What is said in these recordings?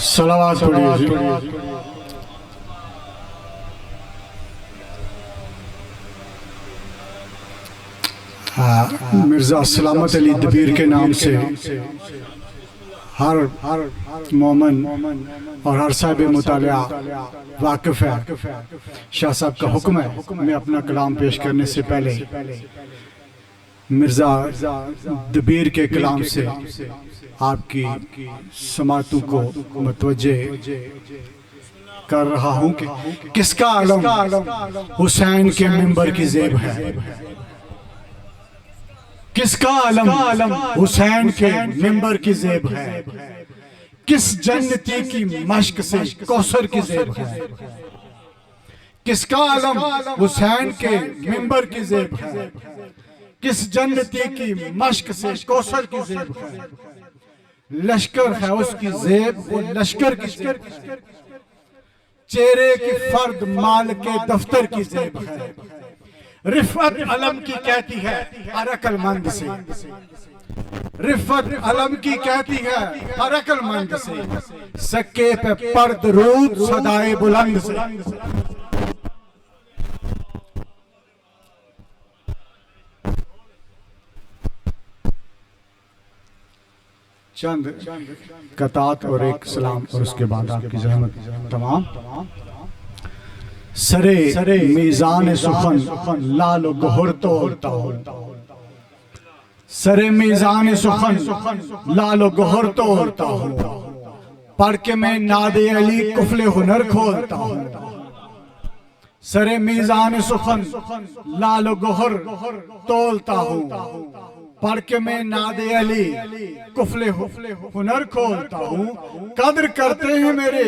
सलावत पढ़िए जी। मिर्जा सलामत अली दबीर के नाम से हर मोमन और हर साहिब मुतालिया वाकिफ है। शाह साहब का हुक्म है, मैं अपना कलाम पेश करने से पहले मिर्जा दबीर के कलाम से आपकी समातों को मुतवज्जे कर रहा हूँ कि किसका आलम हुसैन के मिंबर की जेब है, किसका आलम हुसैन के मिंबर की जेब है, किस जन्नती की मश्क से कौसर की जेब है, किसका आलम हुसैन के मिंबर की जेब है, किस जन्नती की मश्क से कौसर की जेब है। लश्कर है उसकी जेब, वो लश्कर की जेब है। चेहरे की फर्द माल के दफ्तर की जेब है। रिफत अलम की कहती है हर अक्लमंद से, रिफत अलम की कहती है हर अक्लमंद से, सक्के पे पर्द रूद सदाए बुलंद से। चंद कतात और एक सलाम और उसके बाद आपकी जहमत तमाम। सरे मीज़ान सुखन लाल गोहर तोड़ता हो, सरे मीज़ान सुखन लाल गोहर तोड़ता हो, पढ़ के मैं नादे अली कुफले हुनर खोलता हूँ। सरे मीज़ान सुखन लाल गोहर तोड़ता हूँ, पढ़ के मैं नादे अली कुफले हुनर खोलता हूँ। कदर करते हैं मेरे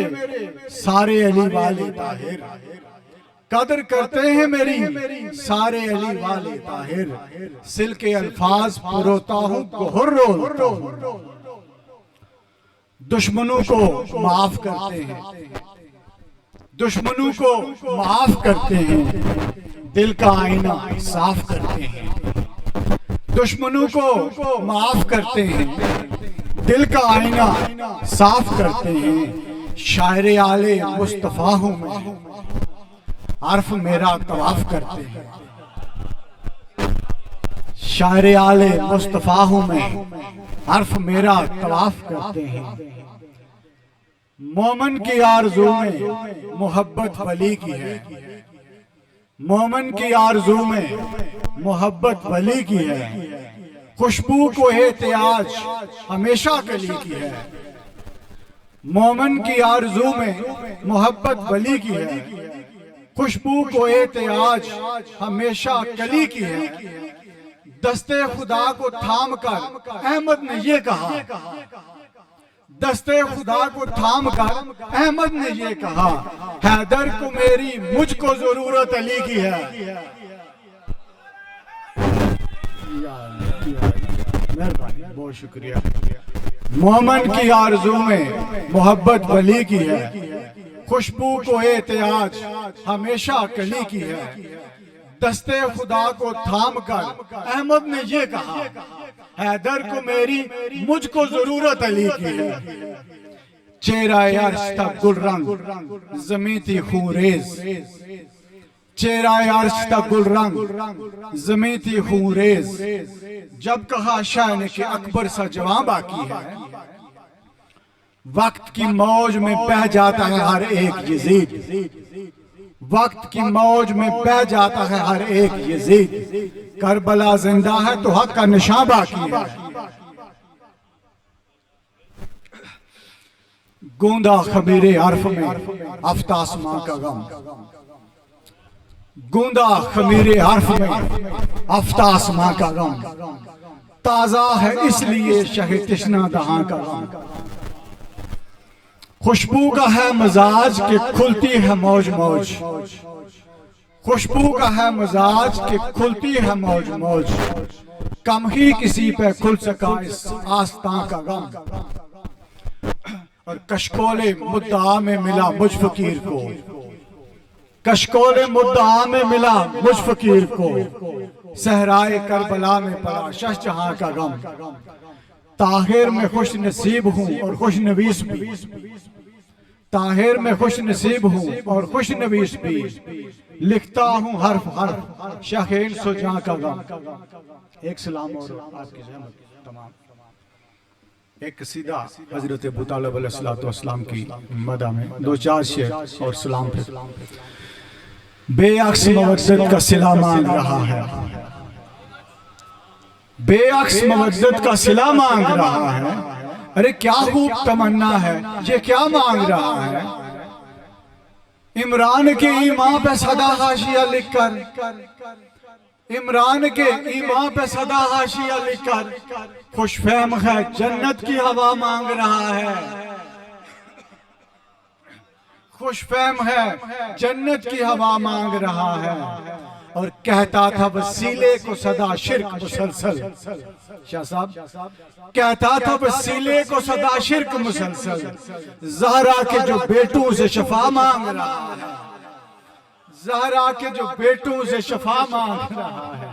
सारे अली वाले ताहिर, कदर करते हैं मेरी सारे अली वाले ताहिर, सिल के अल्फाज पुरोता हूँ गोहर रोलता हूँ। दुश्मनों को माफ करते हैं, दुश्मनों को माफ करते हैं, दिल का आईना साफ करते हैं। दुश्मनों को माफ करते हैं, दिल का आईना साफ करते हैं। शायरे आले मुस्तफा हूँ मैं, अर्फ मेरा तवाफ करते हैं। शायरे आले मुस्तफा हूँ मैं, अर्फ मेरा तवाफ करते हैं। मोमन की आरज़ू में मोहब्बत वली की है, मोमन की आरज़ू में मोहब्बत वली की है। खुशबू को एहतियाज हमेशा कली की है, मोमन की आरज़ू में मोहब्बत वली की है। खुशबू को एहतियाज हमेशा कली की है। दस्ते खुदा को थाम कर अहमद ने ये कहा, दस्ते खुदा को थाम कर अहमद ने ये कहा, हैदर को मेरी मुझको जरूरत अली की है। मेहरबानी, बहुत शुक्रिया। मोमन की आरज़ू में मोहब्बत वली की है, खुशबू को एहतियाज हमेशा कली की है। दस्ते खुदा को थाम कर अहमद ने ये कहा, हैदर को मेरी मुझको जरूरत अली की है। चेहरा अर्श था गुलरंग ज़मीं थी खूंरेज़, चेहरा अर्श था गुलरंग ज़मीं थी खूंरेज़। जब कहा शाह ने कि अकबर सा जवां बाकी है, वक्त की मौज में बह जाता है हर एक यजीद, वक्त की मौज में बह जाता है हर एक यजीद। करबला जिंदा है तो हक का निशान बाकी है। गूंदा खमीरे अर्फ में आफ्ता आसमां का गम, गूंदा खमीरे अर्फ में आफ्ता आसमां का गम। ताजा है इसलिए शहे तिश्ना दहां का गम। खुशबू का है मजाज के खुलती है मौज मौज, खुशबू का है मजाज के खुलती है मौज मौज। कम ही किसी पे खुल सका इस आस्था का गम। और कशकोले मुद्दा में मिला मुझ फकीर को, कशकोले मुद्दा में मिला मुझ फकीर को। सहराए करबला में पड़ा शहजहां का गम। ताहिर में खुश नसीब हूँ और खुश नवीस भी, ताहिर में खुश नसीब हूँ और खुश नवीस भी, लिखता हूँ हर्फ हर्फ शाहीन सुजां का गम। एक सलाम और आपकी रहमत तमाम। एक सीधा हजरत अबू तालिब अलैहिस्सलाम की मदा में दो चार शेर और सलाम पे। बेअक्स मवद्दत का सिला मांग रहा है, बेअक्स मवद्दत का सिला मांग रहा है। अरे क्या खूब तमन्ना है, ये क्या मांग रहा है। इमरान के ईमान पे सदा हाशिया लिखकर, इमरान के ईमान पे सदा हाशिया लिखकर, खुशफहम है जन्नत की हवा मांग रहा है, खुशफहम है जन्नत की हवा मांग रहा है। और कहता था वसीले को सदा शिर्क मुसलसल, शाह साहब कहता था वसीले को सदा शिर्क मुसलसल, ज़हरा के जो बेटों से शफा मांग रहा है, ज़हरा के जो बेटों से शफा मांग रहा है।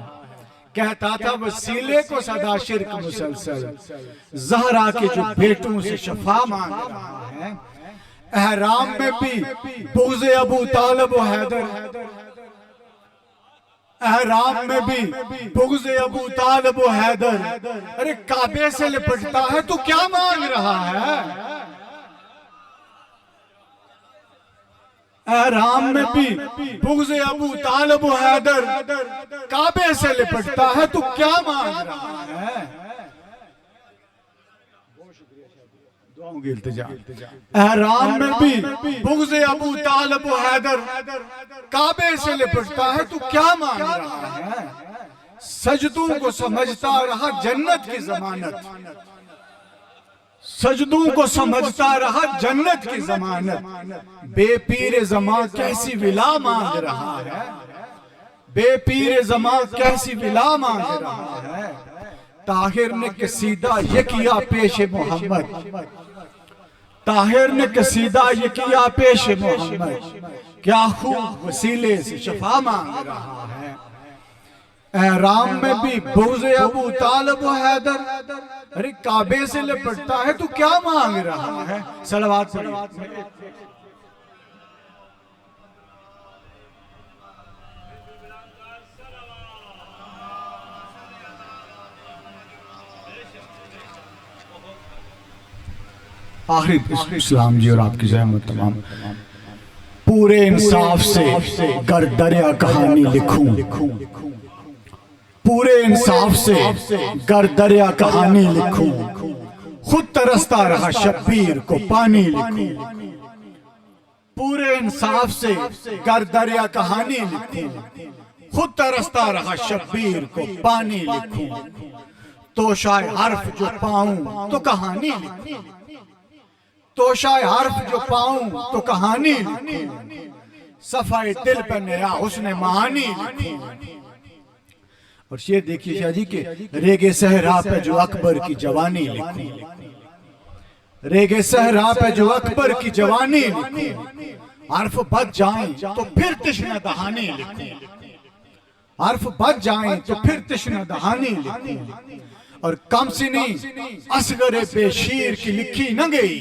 कहता था वसीले को सदा शिर्क मुसलसल, ज़हरा के जो बेटों से शफा मांग रहा है। एहराम में भी बुग़्ज़ अबू तालिब व हैदर, एहराम में भी बुग़्ज़ अबू तालिब व हैदर। अरे काबे से लिपटता है तो क्या मांग रहा है। एहराम में भी बुग़्ज़ अबू तालिब व हैदर, काबे से लिपटता है तो क्या मांग रहा है। एहराम में भी बुग़्ज़ अबू तालिब व हैदर, काबे से लिपटता है तो क्या मांग रहा है। सजदों को समझता रहा जन्नत की जमानत, सजदों को समझता रहा जन्नत की जमानत। बेपीर ज़मां कैसी विला मांग रहा है, बेपीर ज़मां कैसी विला मांग रहा है। ताहिर ने कसीदा ये किया पेश मोहम्मद, ताहिर ने कसीदा ये किया पेश मोहम्मद, क्या खूब वसीले से शफा मांग रहा है। एहराम में भी बुग़्ज़ अबू तालिब व हैदर, अरे काबे से लिपटता है तो क्या मांग रहा है। सलवात पढ़िए। आखिरी इस्लाम जी और आपकी रहमत तमाम। पूरे इंसाफ से गर दरिया कहानी लिखूं, पूरे इंसाफ से गर दरिया कहानी लिखूं, खुद तरसता रहा शब्बीर को पानी लिखूं। पूरे इंसाफ से गर दरिया कहानी लिखूं, खुद तरसता रहा शब्बीर को पानी लिखूं। तो शायद हर्फ जो पाऊं तो कहानी लिखूं, तो शायद हर्फ जो पाऊं तो कहानी लिखूं। सफाई दिल पे नया हुस्न महानी लिखूं। और शेर देखिए शाह जी के, रेगे सहरा पे जो अकबर की जवानी लिखूं, रेगे सहरा पे जो अकबर की जवानी लिखूं। हर्फ बच जाएं तो फिर तिश्न दहानी लिखूं, हर्फ बच जाएं तो फिर तिश्न दहानी लिखूं। और कमसिनी असगरे बेशीर की लिखी न गई,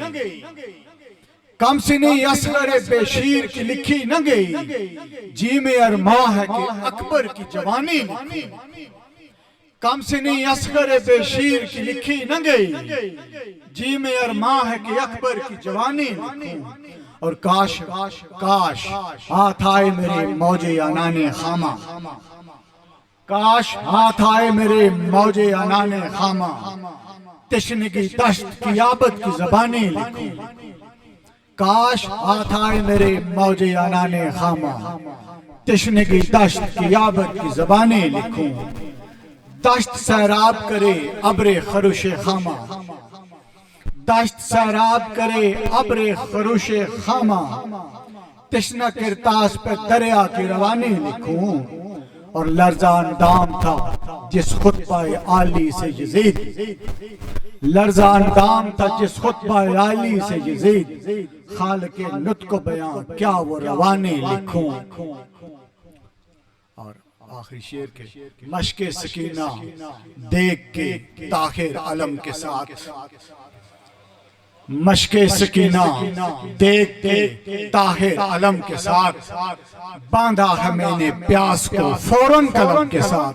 कमसिनी असगरे बेशीर की लिखी न गई। जी में अरमां है कि अकबर की जवानी लिखूं, कमसिनी असगरे बेशीर की लिखी न गई। जी में अरमां है कि अकबर की जवानी लिखूं। और काश काश हाथ आए मेरे मौजे अनाने खामा, काश हाथ आए मेरे मौजे अनाने खामा। तिश्नगी दश्त की आबद की ज़बानी लिखूं, काश हाथ आए मेरे मौजे अनाने खामा। तिश्नगी दश्त की आबद की ज़बानी लिखूं। दश्त सैराब करे अब्रे खरुशे खामा, दश्त सैराब करे अब्रे खरुशे खामा। तिश्ना किरतास पे दरिया की रवानी लिखूं। और लर्जान दाम था जिस खुतबाए आली से यजीद, लर्जान दाम था जिस खुतबाए आली से यजीद। खालिक़े नुत्क़ बयां क्या वो रवानी लिखूं। और आखिरी शेर के मशके सकीना देख के ताहिर अलम के साथ, मशके सकीना देख के ताहिर अलम के साथ, बांधा है मैंने प्यास को फौरन कलम के साथ।